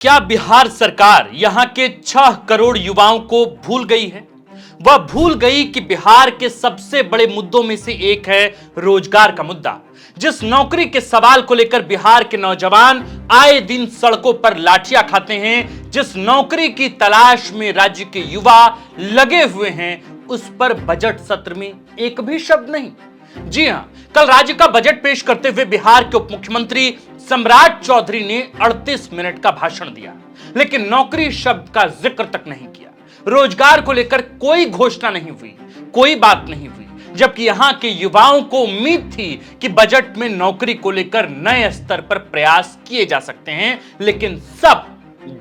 क्या बिहार सरकार यहां के 6 करोड़ युवाओं को भूल गई है? वह भूल गई कि बिहार के सबसे बड़े मुद्दों में से एक है रोजगार का मुद्दा। जिस नौकरी के सवाल को लेकर बिहार के नौजवान आए दिन सड़कों पर लाठियां खाते हैं, जिस नौकरी की तलाश में राज्य के युवा लगे हुए हैं, उस पर बजट सत्र में एक भी शब्द नहीं। जी हां, कल राज्य का बजट पेश करते हुए बिहार के उप मुख्यमंत्री सम्राट चौधरी ने 38 मिनट का भाषण दिया, लेकिन नौकरी शब्द का जिक्र तक नहीं किया। रोजगार को लेकर कोई घोषणा नहीं हुई, कोई बात नहीं हुई, जबकि यहां के युवाओं को उम्मीद थी कि बजट में नौकरी को लेकर नए स्तर पर प्रयास किए जा सकते हैं, लेकिन सब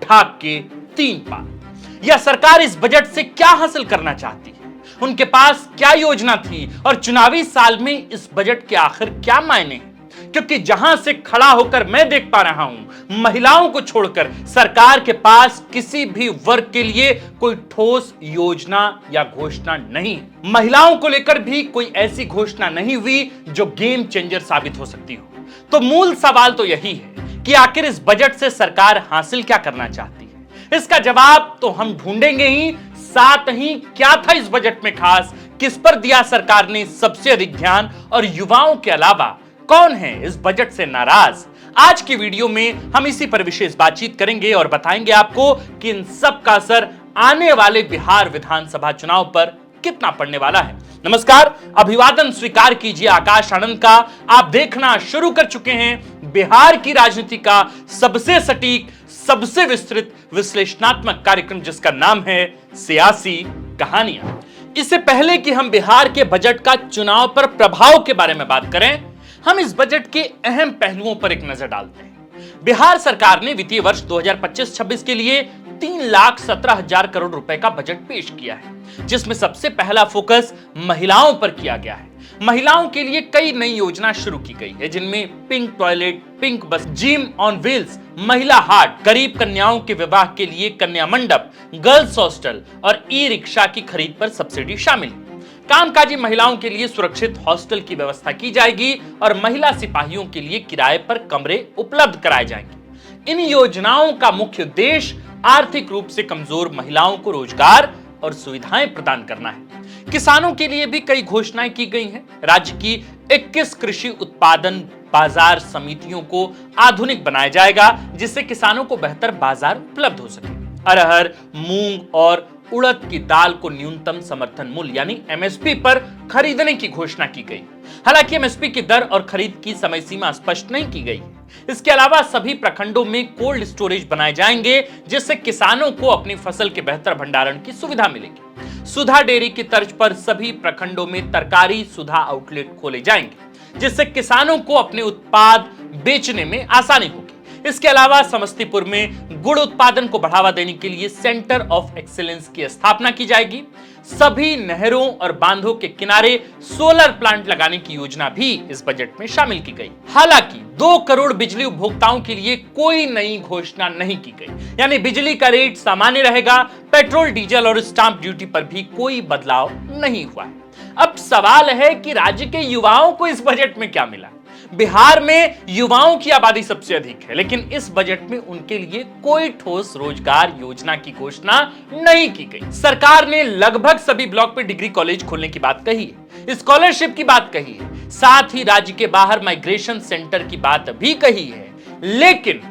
ढाक के तीन पार। यह सरकार इस बजट से क्या हासिल करना चाहती है, उनके पास क्या योजना थी और चुनावी साल में इस बजट के आखिर क्या मायने हैं? क्योंकि जहां से खड़ा होकर मैं देख पा रहा हूं, महिलाओं को छोड़कर सरकार के पास किसी भी वर्ग के लिए कोई ठोस योजना या घोषणा नहीं है। महिलाओं को लेकर भी कोई ऐसी घोषणा नहीं हुई जो गेम चेंजर साबित हो सकती हो। तो मूल सवाल तो यही है कि आखिर इस बजट से सरकार हासिल क्या करना चाहती है। इसका जवाब तो हम ढूंढेंगे ही, साथ ही क्या था इस बजट में खास, किस पर दिया सरकार ने सबसे अधिक ध्यान, और युवाओं के अलावा कौन है इस बजट से नाराज। आज की वीडियो में हम इसी पर विशेष बातचीत करेंगे और बताएंगे आपको कि इन सब का असर आने वाले बिहार विधानसभा चुनाव पर कितना पड़ने वाला है। नमस्कार, अभिवादन स्वीकार कीजिए आकाश आनंद का। आप देखना शुरू कर चुके हैं बिहार की राजनीति का सबसे सटीक, सबसे विस्तृत विश्लेषणात्मक कार्यक्रम, जिसका नाम है सियासी कहानियां। इससे पहले कि हम बिहार के बजट का चुनाव पर प्रभाव के बारे में बात करें, हम इस बजट के अहम पहलुओं पर एक नजर डालते हैं। बिहार सरकार ने वित्तीय वर्ष 2025-26 के लिए 3,17,000 करोड़ रुपए का बजट पेश किया है, जिसमें सबसे पहला फोकस महिलाओं पर किया गया है। महिलाओं के लिए कई नई योजना शुरू की गई है, जिनमें पिंक टॉयलेट, पिंक बस, जिम ऑन व्हील्स, महिला हाट, गरीब कन्याओं के विवाह के लिए कन्या मंडप, गर्ल्स हॉस्टल और ई रिक्शा की खरीद पर सब्सिडी शामिल है। कामकाजी महिलाओं के लिए सुरक्षित हॉस्टल की व्यवस्था की जाएगी और महिला सिपाहियों के लिए किराए पर कमरे उपलब्ध कराए जाएंगे। इन योजनाओं का मुख्य उद्देश्य आर्थिक रूप से कमजोर महिलाओं को रोजगार और सुविधाएं प्रदान करना है। किसानों के लिए भी कई घोषणाएं की गई हैं। राज्य की 21 कृषि उत्पादन बाजार समितियों को आधुनिक बनाया जाएगा, जिससे किसानों को बेहतर बाजार उपलब्ध हो सके। अरहर, मूंग और उड़द की दाल को न्यूनतम समर्थन मूल्य यानी एमएसपी पर खरीदने की घोषणा की गई। हालांकि एमएसपी की दर और खरीद की समय सीमा स्पष्ट नहीं की गई। इसके अलावा सभी प्रखंडों में कोल्ड स्टोरेज बनाए जाएंगे, जिससे किसानों को अपनी फसल के बेहतर भंडारण की सुविधा मिलेगी। सुधा डेयरी की तर्ज पर सभी प्रखंडों में तरकारी सुधा आउटलेट खोले जाएंगे, जिससे किसानों को अपने उत्पाद बेचने में आसानी होगी। इसके अलावा समस्तीपुर में गुड़ उत्पादन को बढ़ावा देने के लिए सेंटर ऑफ एक्सीलेंस की स्थापना की जाएगी। सभी नहरों और बांधों के किनारे सोलर प्लांट लगाने की योजना भी इस बजट में शामिल की गई। हालांकि 2 करोड़ बिजली उपभोक्ताओं के लिए कोई नई घोषणा नहीं की गई, यानी बिजली का रेट सामान्य रहेगा। पेट्रोल, डीजल और स्टाम्प ड्यूटी पर भी कोई बदलाव नहीं हुआ है। अब सवाल है कि राज्य के युवाओं को इस बजट में क्या मिला। बिहार में युवाओं की आबादी सबसे अधिक है, लेकिन इस बजट में उनके लिए कोई ठोस रोजगार योजना की घोषणा नहीं की गई। सरकार ने लगभग सभी ब्लॉक पे डिग्री कॉलेज खोलने की बात कही है, स्कॉलरशिप की बात कही है, साथ ही राज्य के बाहर माइग्रेशन सेंटर की बात भी कही है, लेकिन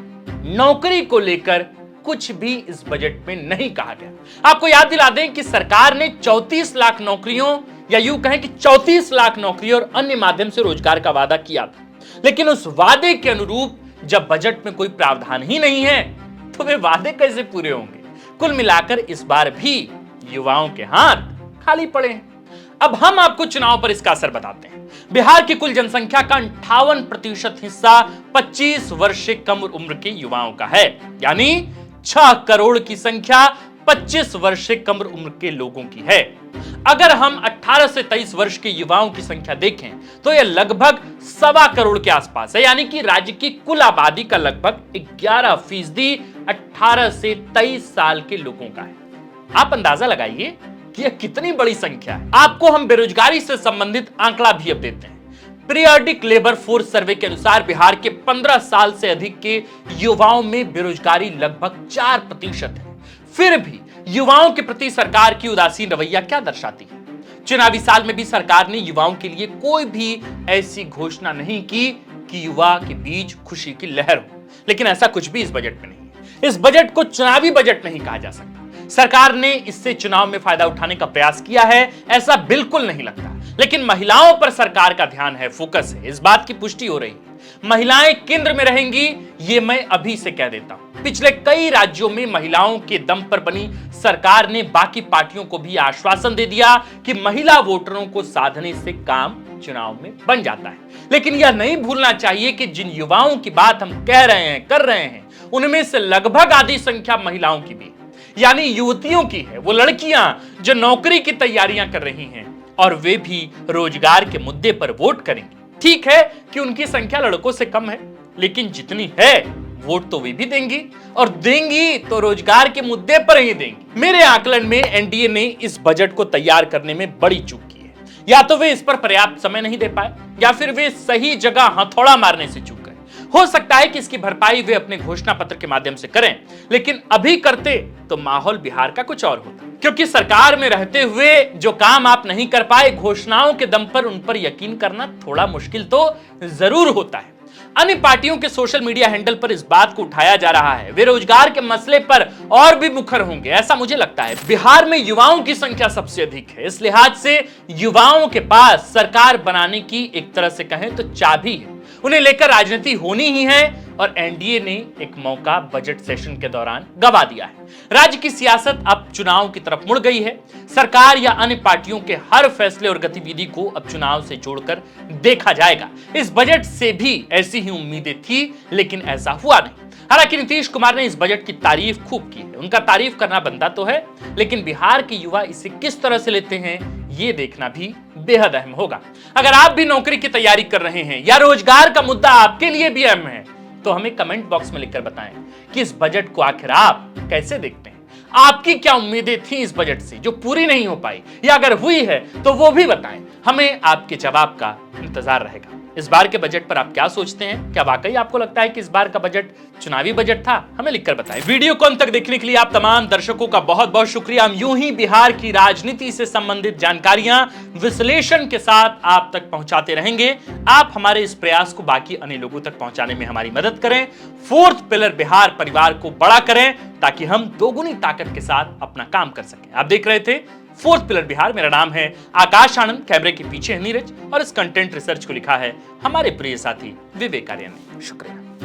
नौकरी को लेकर कुछ भी इस बजट में नहीं कहा गया। आपको याद दिला दें कि सरकार ने 34 लाख नौकरियों, या यूं कहें कि 34 लाख नौकरी और अन्य माध्यम से रोजगार का वादा किया था, लेकिन उस वादे के अनुरूप जब बजट में कोई प्रावधान ही नहीं है, तो वे वादे कैसे पूरे होंगे। कुल मिलाकर इस बार भी युवाओं के हाथ खाली पड़े हैं। अब हम आपको चुनाव पर इसका असर बताते हैं। बिहार की कुल जनसंख्या का 58% हिस्सा 25 वर्ष से कम उम्र के युवाओं का है, यानी 6 करोड़ की संख्या 25 वर्ष से कम उम्र के लोगों की है। अगर हम 18 से 23 वर्ष के युवाओं की संख्या देखें तो यह लगभग 1.25 करोड़ के आसपास है, यानी कि राज्य की कुल आबादी का लगभग 11% 18 से 23 साल के लोगों का है। आप अंदाजा लगाइए कि यह कितनी बड़ी संख्या है। आपको हम बेरोजगारी से संबंधित आंकड़ा भी अब देते हैं। पीरियोडिक लेबर फोर्स सर्वे के अनुसार बिहार के 15 साल से अधिक के युवाओं में बेरोजगारी लगभग 4% है। फिर भी युवाओं के प्रति सरकार की उदासीन रवैया क्या दर्शाती है? चुनावी साल में भी सरकार ने युवाओं के लिए कोई भी ऐसी घोषणा नहीं की कि युवा के बीच खुशी की लहर हो, लेकिन ऐसा कुछ भी इस बजट में नहीं है। इस बजट को चुनावी बजट नहीं कहा जा सकता। सरकार ने इससे चुनाव में फायदा उठाने का प्रयास किया है, ऐसा बिल्कुल नहीं लगता। लेकिन महिलाओं पर सरकार का ध्यान है, फोकस है, इस बात की पुष्टि हो रही है। महिलाएं केंद्र में रहेंगी, ये मैं अभी से कह देता हूं। पिछले कई राज्यों में महिलाओं के दम पर बनी सरकार ने बाकी पार्टियों को भी आश्वासन दे दिया कि महिला वोटरों को साधने से काम चुनाव में बन जाता है। लेकिन यह नहीं भूलना चाहिए कि जिन युवाओं की बात हम कह रहे हैं, कर रहे हैं, उनमें से लगभग आधी संख्या महिलाओं की भी है, यानी युवतियों की है। वो लड़कियां जो नौकरी की तैयारियां कर रही हैं और वे भी रोजगार के मुद्दे पर वोट करेंगी। ठीक है कि उनकी संख्या लड़कों से कम है, लेकिन जितनी है वोट तो वे भी देंगी, और देंगी तो रोजगार के मुद्दे पर ही देंगी। मेरे आकलन में एनडीए ने इस बजट को तैयार करने में बड़ी चूक की है। या तो वे इस पर पर्याप्त समय नहीं दे पाए, या फिर वे सही जगह हथौड़ा मारने से चूक गए। हो सकता है कि इसकी भरपाई वे अपने घोषणा पत्र के माध्यम से करें, लेकिन अभी करते तो माहौल बिहार का कुछ और होता। क्योंकि सरकार में रहते हुए जो काम आप नहीं कर पाए, घोषणाओं के दम पर उन पर यकीन करना थोड़ा मुश्किल तो जरूर होता है। अन्य पार्टियों के सोशल मीडिया हैंडल पर इस बात को उठाया जा रहा है, वे रोजगार के मसले पर और भी मुखर होंगे, ऐसा मुझे लगता है। बिहार में युवाओं की संख्या सबसे अधिक है, इस लिहाज से युवाओं के पास सरकार बनाने की एक तरह से कहें तो चाबी है। उन्हें लेकर राजनीति होनी ही है, और एनडीए ने एक मौका बजट सेशन के दौरान गवा दिया है। राज्य की सियासत अब चुनाव की तरफ मुड़ गई है। सरकार या अन्य पार्टियों के हर फैसले और गतिविधि को अब चुनाव से जोड़कर देखा जाएगा। इस बजट से भी ऐसी ही उम्मीदें थी, लेकिन ऐसा हुआ नहीं। हालांकि नीतीश कुमार ने इस बजट की तारीफ खूब की है, उनका तारीफ करना बनता तो है, लेकिन बिहार के युवा इसे किस तरह से लेते हैं ये देखना भी बेहद अहम होगा। अगर आप भी नौकरी की तैयारी कर रहे हैं या रोजगार का मुद्दा आपके लिए भी अहम है, तो हमें कमेंट बॉक्स में लिखकर बताएं कि इस बजट को आखिर आप कैसे देखते हैं। आपकी क्या उम्मीदें थी इस बजट से जो पूरी नहीं हो पाई, या अगर हुई है तो वो भी बताएं। हमें आपके जवाब का इंतजार रहेगा। इस बार के बजट पर आप क्या सोचते हैं? क्या वाकई आपको लगता है कि इस बार का बजट चुनावी बजट था? हमें लिखकर बताएं। वीडियो को अंत तक देखने के लिए आप तमाम दर्शकों का बहुत बहुत शुक्रिया। हम यूं ही बिहार की राजनीति से संबंधित जानकारियां विश्लेषण के साथ आप तक पहुंचाते रहेंगे। आप हमारे इस प्रयास को बाकी अन्य लोगों तक पहुंचाने में हमारी मदद करें। फोर्थ पिलर बिहार परिवार को बड़ा करें, ताकि हम दोगुनी ताकत के साथ अपना काम कर सकें। आप देख रहे थे फोर्थ पिलर बिहार। मेरा नाम है आकाश आनंद, कैमरे के पीछे है नीरज, और इस कंटेंट रिसर्च को लिखा है हमारे प्रिय साथी विवेक आर्य ने। शुक्रिया।